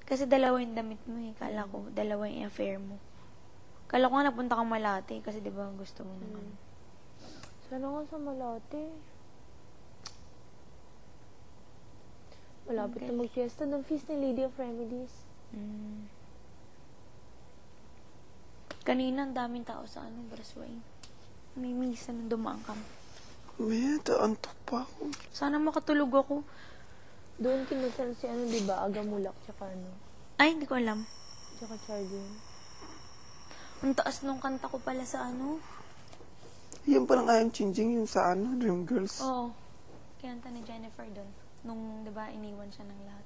Kasi dalawa yung damit mo eh. Kala ko, dalawa yung affair mo. Kala ko nga napunta kang Malate kasi di ba gusto mo naman. Sana nga sa Malate. Malapit na mag-fiesta ng feast ni Lady of Remedies. Kanina, ang daming tao sa Brasway. May misa nung dumaan kami. Antok pa ako. Sana makatulog ako. Doon kinasal si diba? Agamulak, tsaka Ay, hindi ko alam. Tsaka Charlene. Ang taas nung kanta ko pala sa Yan palang I Am Changing yung sa Dreamgirls. Oo. Kinanta ni Jennifer doon. Nung, di ba, iniwan siya ng lahat.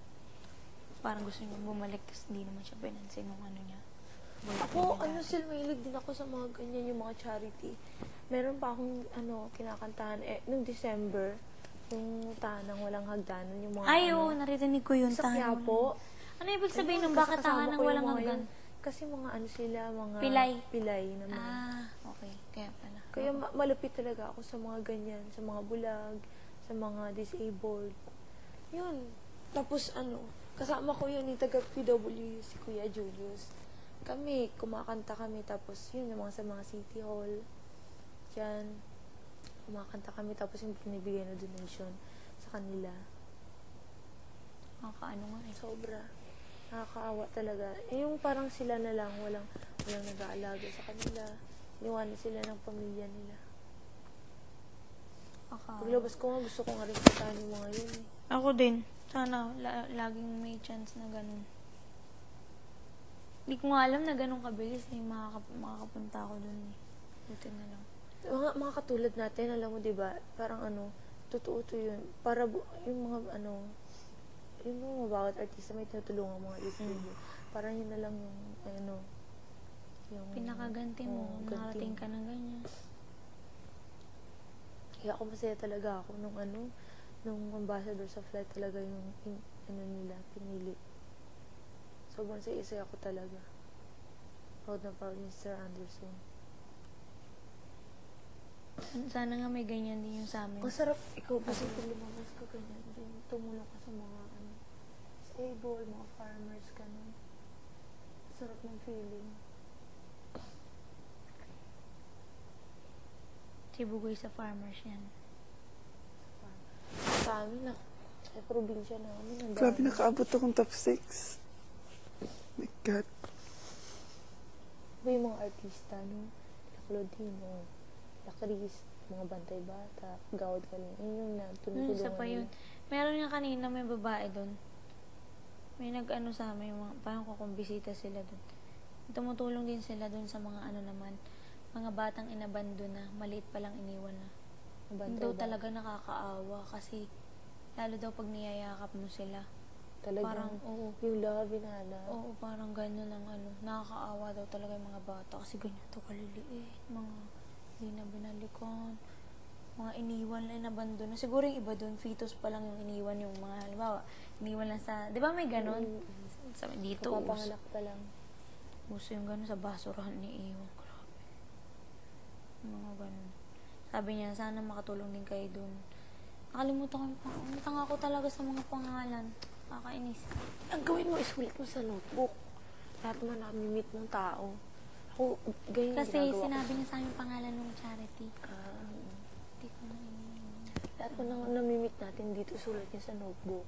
Parang gusto niya bumalik kasi hindi naman siya pinansin nung niya. Ako, mahilig din ako sa mga ganyan, yung mga charity. Meron pa akong, kinakantahan, nung December, yung Tanang Walang Hagdanan, yung mga, naririnig ko yun. sa Quiapo. Ano ibig sabihin ng bakit Tanang Walang Hagdan? Kasi mga sila, mga Pilay naman. Okay. Kaya pala. Kaya malapit talaga ako sa mga ganyan, sa mga bulag, sa mga disabled. Yun. Tapos kasama ko yun, yung taga-PW, si Kuya Julius. Kami, kumakanta kami, tapos yun, yung sa mga City Hall. Diyan. Kumakanta kami, tapos yung binibigay na donation sa kanila. Nakakaano nga eh. Sobra. Nakakaawa talaga. Yung parang sila na lang, walang nag-aalaga sa kanila. Iniwanan sila ng pamilya nila. Paglabas ko nga, gusto ko nga rin puntahan yung mga yun eh. Ako din. Sana laging may chance na ganun. Hindi ko nga alam na ganun kabilis eh. Makakapunta ako dun eh. Buti na lang. Mga katulad natin, alam mo diba, parang totoo to yun. Para yung mga yung mga bawat artista may tinutulungan mga isip. Parang yun na lang yung pinakaganti mo, nakarating ka ng ganyan. Kaya ako masaya talaga ako nung ambassador sa flight talaga yung nila, pinili. Sobrang saya ako talaga. Proud na proud ni Sir Anderson. Sana nga may ganyan din yung sa amin. Masarap ikaw kasi kung lumabas ka ganyan din. Tumulong ka sa mga disabled, mga farmers, ganun. Sarap ng feeling. Si Bugoy sa farmers yan. Sa amin sa probinsya namin. Grabe, nakaabot akong top 6. My God. Ba yung mga artista, La Claudine, La Cris, mga Bantay Bata, Gawad Kaling. Yun yung tinutulungan Isa pa yun. Meron nga kanina may babae doon. May sa amin, parang kukumbisita sila doon. Tumutulong din sila doon sa mga naman, mga batang inabando na, maliit pa lang iniwan na. Daw talaga nakakaawa kasi lalo daw pag niyayakap mo sila. Talagang, parang, yung love, binala. Oo, parang gano'n ang nakakaawa daw talaga yung mga bata kasi ganyan to kaliliit, mga hindi na binalikan, mga iniwan na inabando na. Siguro yung iba doon, fetus pa lang yung iniwan yung mga, halimbawa, iniwan lang sa, di ba may gano'n? Dito, kapapanganak pa lang. Uso yung gano'n sa basurahan ni Iwan. Grabe. Mga gano'n. Sabi niya, sana makatulong din kayo doon. Nakalimutan ako talaga sa mga pangalan. Nakakainis. Ang gawin mo, isulit mo sa notebook. Lahat mo namimit mong tao. Ako, ganyan kasi ginagawa sinabi niya sa amin pangalan ng charity. Hindi ko na lahat mo nang namimit natin dito, sulat niya sa notebook.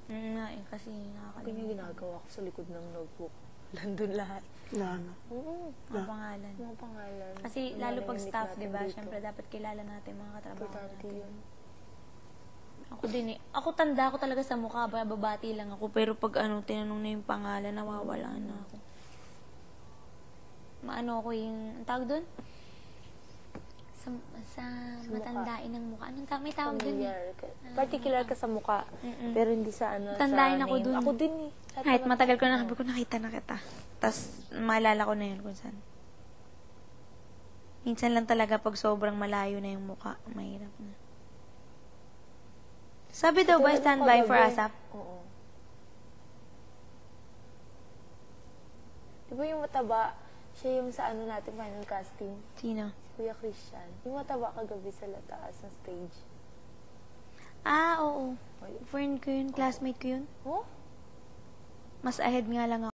Kasi nakakalimutan. Ganyan ginagawa ko sa likod ng notebook. Landun lahat. Mga pangalan. Mga pangalan. Kasi lalo pag staff, diba? Siyempre, dapat kilala natin mga katrabaho natin. Yun. Ako din eh. Ako tanda ko talaga sa mukha. Babati lang ako. Pero pag tinanong na yung pangalan, nawawala na ako. Ako yung, ang tawag doon? Sa matandain ng mukha. May tawag doon eh. Particular ka sa mukha. Pero hindi sa tandain sa ako doon. Ako din eh. Kahit matagal ko na, sabi ko nakita na kita. Tapos, maalala ko na yun kung saan. Minsan lang talaga pag sobrang malayo na yung mukha, mahirap na. Sabi daw ba, standby for ASAP? Oo. Di ba yung mataba, siya yung sa natin, final casting? Sino? Si Kuya Christian. Yung mataba kagabi sa taas ng stage. Oo. Friend ko yun, classmate ko yun. Oh? Mas ahead nga lang ako.